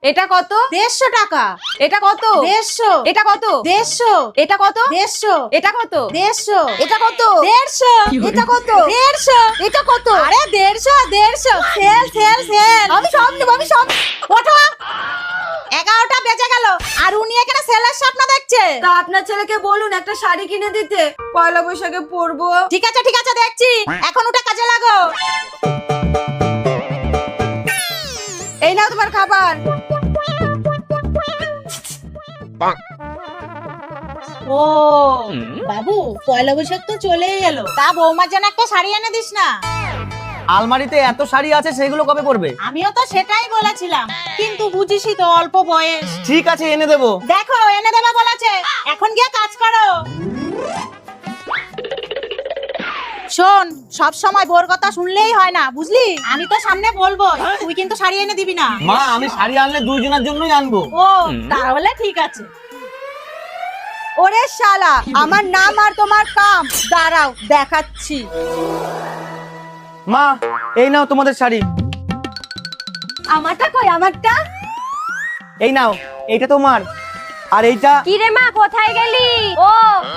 এটা কত? 150 টাকা। এটা কত? 150। এটা কত? 150। এটা কত? 150। এটা কত? 150। এটা কত? 150। এটা কত? 150। এটা কত? আরে 150 সেল সেল সেল। আমি সব নেব, আমি সব। ওঠো। 11টা বেজে গেল আর উনি এখানে সেলের স্বপ্ন দেখছে। তা আপনার ছেলেকে বলুন একটা শাড়ি কিনে দিতে, পয়লা বৈশাখে পরবো। ঠিক আছে দেখছি, এখন ওটা কাজে লাগো। এই নাও তোমার খাবার। ও বাবু, পয়লা বৈশাখ তো চলেই এলো, তা বৌমার জন্য একটা শাড়ি এনে দিস না। আলমারিতে এত শাড়ি আছে, সেগুলো কবে পরবে? আমিও তো সেটাই বলেছিলাম, কিন্তু বুঝিসই তো অল্প বয়স। ঠিক আছে, এনে দেবো। দেখো এনে দেবা বলেছে, এখন গিয়ে কাজ করো। শোন, সব সময় বোর কথা শুনলেই হয় না, বুঝলি? আমি তো সামনে বলবো, তুই কিন্তু শাড়ি এনে দিবি না। মা, আমি শাড়ি আনলে দুইজনের জন্যই আনবো। ও তাহলে ঠিক আছে। ওরে শালা, আমার নাম আর তোমার কাম, দাঁড়াও দেখাচ্ছি। মা, এই নাও তোমাদের শাড়ি। আমারটা কই? আমারটা এই নাও, এইটা তোমার। আর এইটা। কি রে মা, কোথায় গেলি? ও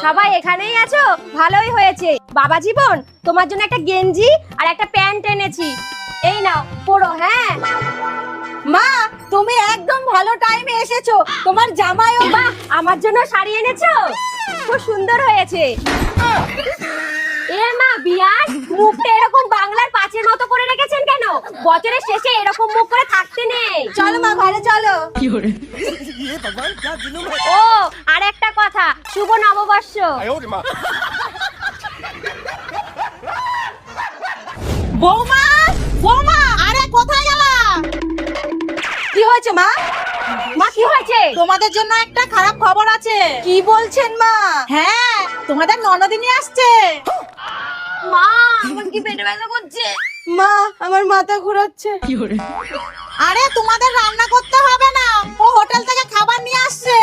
সবাই এখানেই আছো, ভালোই হয়েছে। বাবা জীবন, তোমার জন্য একটা গেঞ্জি আর একটা প্যান্ট এনেছি, এই নাও পরো। হ্যাঁ মা, তুমি একদম ভালো টাইমে এসেছো, তোমার জামাইও। বাহ, আমার জন্য শাড়ি এনেছো, খুব সুন্দর হয়েছে। এ মা, বিয়ার মুখটা এরকম বাংলার পাঁচের মতো করে রেখেছেন কেন? বছরের শেষে এরকম মুখ করে থাকতে নেই। চলো মা, ঘরে চলো। ও আর একটা কথা, শুভ নববর্ষ। বৌমা, বৌমা, আরে কোথায় গেলা? কি হয়েছে মা? মা কি হয়েছে? তোমাদের জন্য একটা খারাপ খবর আছে। কি বলছেন মা? হ্যাঁ, তোমাদের ননদিনী আসছে। মা, আমার কি পেটে ব্যথা করছে। মা, আমার মাথা ঘোরাচ্ছে। আরে তোমাদের রান্না করতে হবে না, ও হোটেল থেকে খাবার নিয়ে আসছে।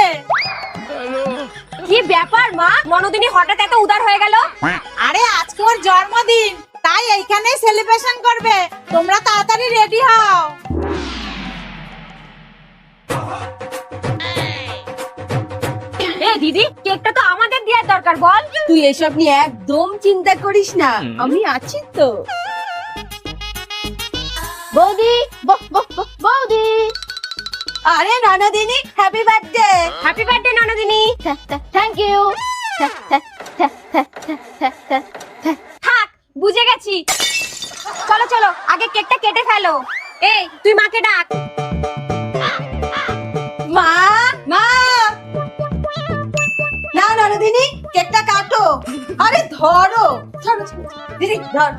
কি ব্যাপার মা, ননদিনী হঠাৎ এত উদার হয়ে গেল? আরে আজকে ওর জন্মদিন, তাই এইখানেই সেলিব্রেশন করবে। তোমরা তাড়াতাড়ি রেডি হও। এ দিদি, কেকটা তো আমাদের দেওয়ার দরকার, বল। তুই এসব নিয়ে একদম চিন্তা করিস না, আমি আছি তো। বৌদি, বৌদি, আরে ননদিনী, হ্যাপি বার্থডে। হ্যাপি বার্থডে ননদিনী। Thank you. থাক, বুঝে গেছি। চলো চলো, আগে কেকটা কেটে ফেলো। এই তুই মাকে ডাক। মা, মা, না ননদিনী, কেকটা কাটো। আরে ধরো, ধরো, দিদি ধর।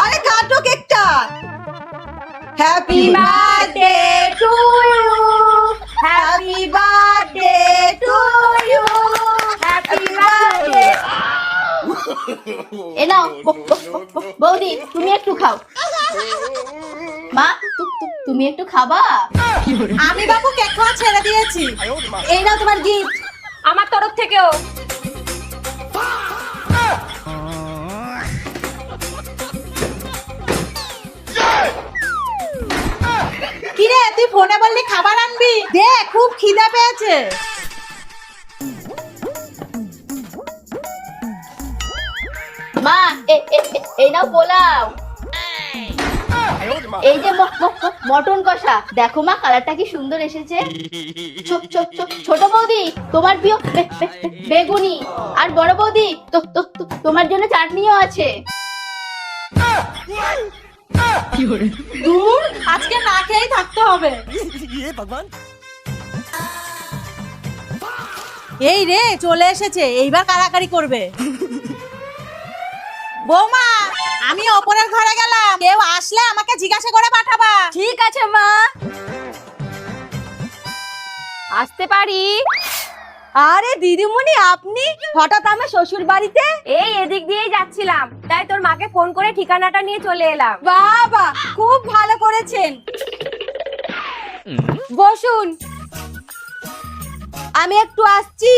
আরে কাটো কেকটা। Happy birthday to you, happy birthday to you, happy birthday. এ নাও বৌদি, তুমি একটু খাও। মা, তুমি একটু খাবা? আমি বাবু কেক খাওয়া ছেড়ে দিয়েছি। এই নাও তোমার গিফট। আমার তরফ থেকেও। কিরে, তুই ফোনে বললি খাবার আনবি? দে, খুব খিদে পেয়েছে। মা, এই নাও পোলাও। এই যে মটন কষা, দেখো মা কালারটা কি সুন্দর এসেছে। ছোট বৌদি, তোমার প্রিয় বেগুনি। আর বড় বৌদি, তোমার জন্য চাটনিও আছে। দূর, আজকে না খেয়েই থাকতে হবে। এই রে, চলে এসেছে, এইবার কারাকারি করবে। বৌমা, আমি ওপরের ঘরে গেলাম, কেউ আসলে আমাকে জিজ্ঞাসা করে পাঠাবা। ঠিক আছে মা। আসতে পারি? আরে দিদিমণি, আপনি হঠাৎ আমার শ্বশুর বাড়িতে? এই এদিক দিয়েই যাচ্ছিলাম, তাই তোর মাকে ফোন করে ঠিকানাটা নিয়ে চলে এলাম। বাবা, খুব ভালো করেছেন। বসুন, আমি একটু আসছি।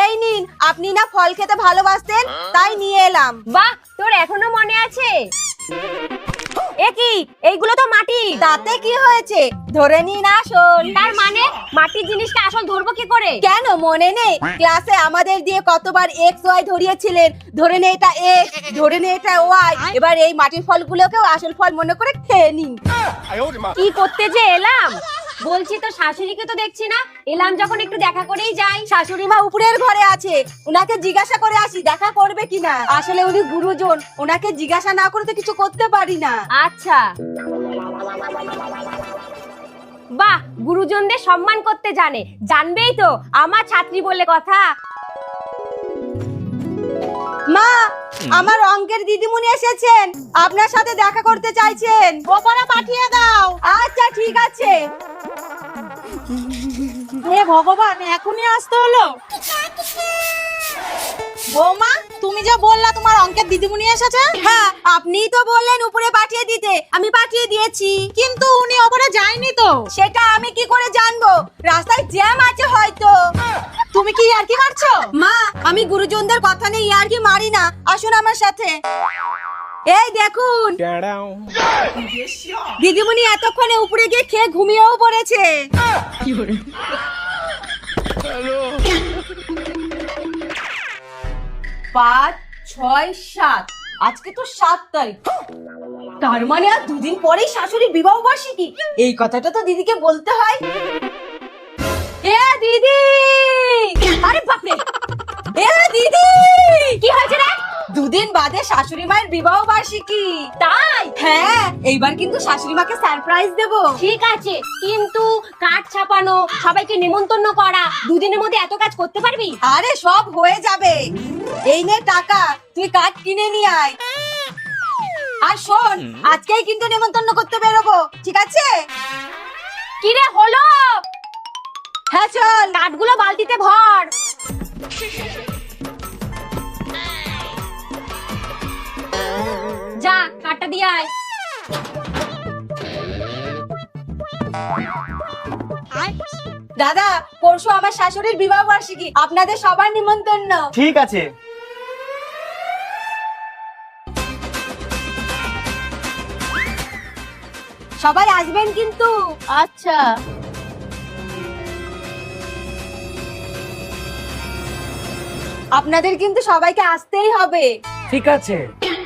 এই নিন, আপনি না ফল খেতে ভালোবাসতেন, তাই নিয়ে এলাম। বাহ, তোর এখনো মনে আছে। এ কি, এইগুলো তো মাটি। তাতে কি হয়েছে, ধরে নিন আসল। তার মানে মাটির জিনিসটা আসল ধরবো কি করে? কেন মনে নেই, ক্লাসে আমাদের দিয়ে কতবার এক্স ওয়াই ধরিয়েছিলেন? ধরে নে এটা এক্স, ধরে নে এটা ওয়াই। এবার এই মাটির ফলগুলোকেও আসল ফল মনে করে খেয়ে নিন। কি করতে যে এলাম? বলছি তো শাশুড়িকে তো দেখছি না, এলাম যখন একটু দেখা করেই যাই। শাশুড়ি মা উপরের ঘরে আছে, ওনাকে জিজ্ঞাসা করে আসি দেখা করবে কিনা। আসলে উনি গুরুজন, ওনাকে জিজ্ঞাসা না করে তো কিছু করতে পারি না। আচ্ছা, বাহ, গুরুজনদের সম্মান করতে জানে। জানবেই তো, আমার ছাত্রী বলে কথা। মা, আমার অঙ্কের দিদিমণি এসেছেন, আপনার সাথে দেখা করতে চাইছেন। ওপরে পাঠিয়ে দাও। আচ্ছা ঠিক আছে। হে ভগবান, এখনই আসতে হলো। বৌমা, তুমি যে বললা তোমার অঙ্কের দিদিমণি এসেছে। হ্যাঁ, আপনিই তো বললেন উপরে পাঠিয়ে দিতে, আমি পাঠিয়ে দিয়েছি। কিন্তু উনি ওপরে যায়নি তো। সেটা আমি কি করে জানবো? রাস্তায় জ্যাম আছে হয়তো। তুমি কি আর কি মারছো? মা, আমি গুরুজনদের কথা নেই আর কি মারি না, আসুন আমার সাথে। এই দেখুন, দিদিমণি এতক্ষণে উপরে গিয়ে খেয়ে ঘুমিয়েও পড়েছে। 5, 6, 7, আজকে তো 7 তারিখ। তার মানে আর দুদিন পরেই শাশুড়ির বিবাহ বার্ষিকী। এই কথাটা তো দিদিকে বলতে হয়। এ দিদি, আরে বাপরে, এ দিদি, কি হয়েছে রে? দুদিন বাদে শাশুড়ি মায়ের বিবাহ বার্ষিকী। তাই? হ্যাঁ, এইবার কিন্তু শাশুড়ি মাকে সারপ্রাইজ দেব। ঠিক আছে, কিন্তু কার্ড ছাপানো, সবাইকে নেমন্তন্ন করা, দুদিনের মধ্যে এত কাজ করতে পারবি? আরে সব হয়ে যাবে। এই নে টাকা, তুই কার্ড কিনে নিয়ে আয়। আর শোন, আজকেই কিন্তু নেমন্তন্ন করতে বেরোবো, ঠিক আছে? কি রে হলো? হ্যাঁ চল। কাঠগুলো বালতিতে ভর। যা, কাঠটা দিয়ে আয়। দাদা, পরশু আমার শাশুড়ির বিবাহ বার্ষিকী, আপনাদের সবার নিমন্ত্রণ। ঠিক আছে। সবাই আসবেন কিন্তু। আচ্ছা। আপনাদের কিন্তু সবাইকে আসতেই হবে। ঠিক আছে,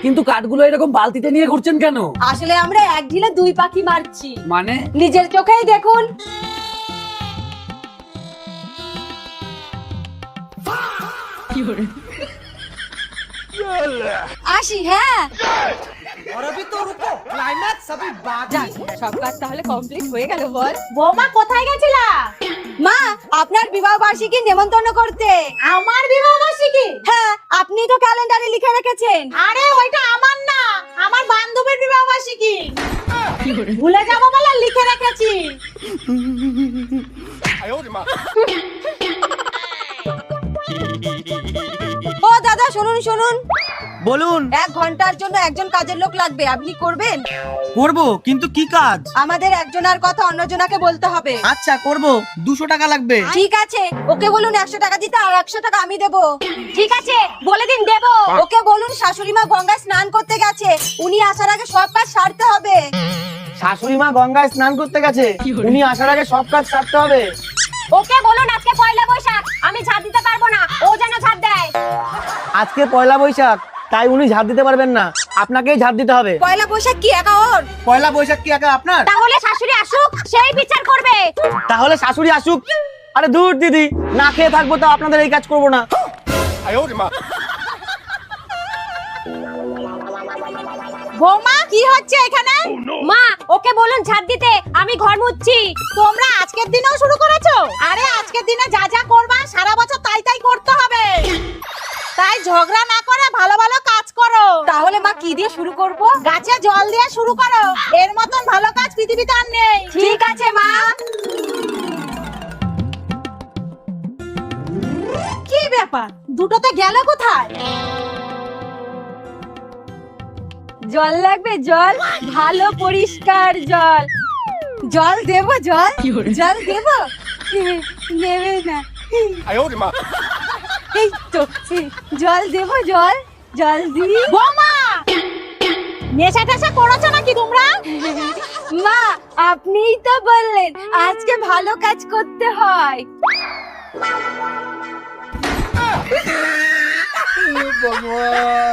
কিন্তু কাঠগুলো এরকম বালতিতে নিয়ে ঘুরছেন কেন? আসলে আমরা এক ঢিলে দুই পাখি মারছি। মানে? নিজের চোখেই দেখুন। আসি, হ্যাঁ। যাক, সব কাজ তাহলে কমপ্লিট হয়ে গেল। বল বৌমা, কোথায় গেছিলা? মা, আপনার বিবাহ বার্ষিকী নেমন্তন্ন করতে। আমার বিবাহ বার্ষিকী? হ্যাঁ, আপনি তো ক্যালেন্ডারে লিখে রেখেছেন। আরে ওইটা আমার না, আমার বান্ধবীর বিবাহ বার্ষিকী। ভুলে যাবো বলে লিখে রেখেছি। ও দাদা, শুনুন শুনুন, বলুন। 1 ঘন্টার জন্য একজন কাজের লোক লাগবে, আপনি করবেন? করবো, কিন্তু কি কাজ? আমাদের একজনের কথা অন্যজনাকে বলতে হবে। আচ্ছা করবো, 200 টাকা লাগবে। ঠিক আছে, ওকে বলুন 100 টাকা দিতে, আর 100 টাকা আমি দেবো। ঠিক আছে, বলে দিন দেবো। ওকে বলুন শাশুড়ি মা গঙ্গায় স্নান করতে গেছে, উনি আসার আগে সব কাজ সারতে হবে। শাশুড়ি মা গঙ্গায় স্নান করতে গেছে, উনি আসার আগে সব কাজ সারতে হবে। ওকে বলুন আজকে পয়লা বৈশাখ, আমি ঝাড় দিতে পারবো না, ও যেন ঝাড় দেয়। আজকে পয়লা বৈশাখ, তাই উনি ঝাড় দিতে পারবেন না, আপনাকেই ঝাড় দিতে হবে। পয়লা বৈশাখ কি একা ওর? পয়লা বৈশাখ কি একা আপনার? তাহলে শাশুড়ি আসুক, সেই বিচার করবে। তাহলে শাশুড়ি আসুক। আরে দূর দিদি, না খেয়ে থাকবো তো আপনাদের এই কাজ করবো না। বৌমা, কি হচ্ছে এখানে? মা, ওকে বলুন ঝাড় দিতে, আমি ঘর মুছছি। তোমরা আজকের দিনেও শুরু করেছো? আরে আজকের দিনে যা যা করবা সারা বছর তাই তাই করতে হবে। তাই ঝগড়া না করে ভালো ভালো কাজ করো। তাহলে মা কি দিয়ে শুরু করব? গাছে জল দিয়ে শুরু করো, এর মতন ভালো কাজ পৃথিবীতে আর নেই। ঠিক আছে মা। কি ব্যাপার, দুটোতে গেল কোথায়? জল লাগবে, জল, ভালো পরিষ্কার জল। জল দেব, জল, জল দেব। নেবে না। এই তো, জল দেব, জল, জল দি। বৌমা, নেশা টেশা করেছো নাকি তোমরা? মা আপনিই তো বললেন আজকে ভালো কাজ করতে হয়। ভগবান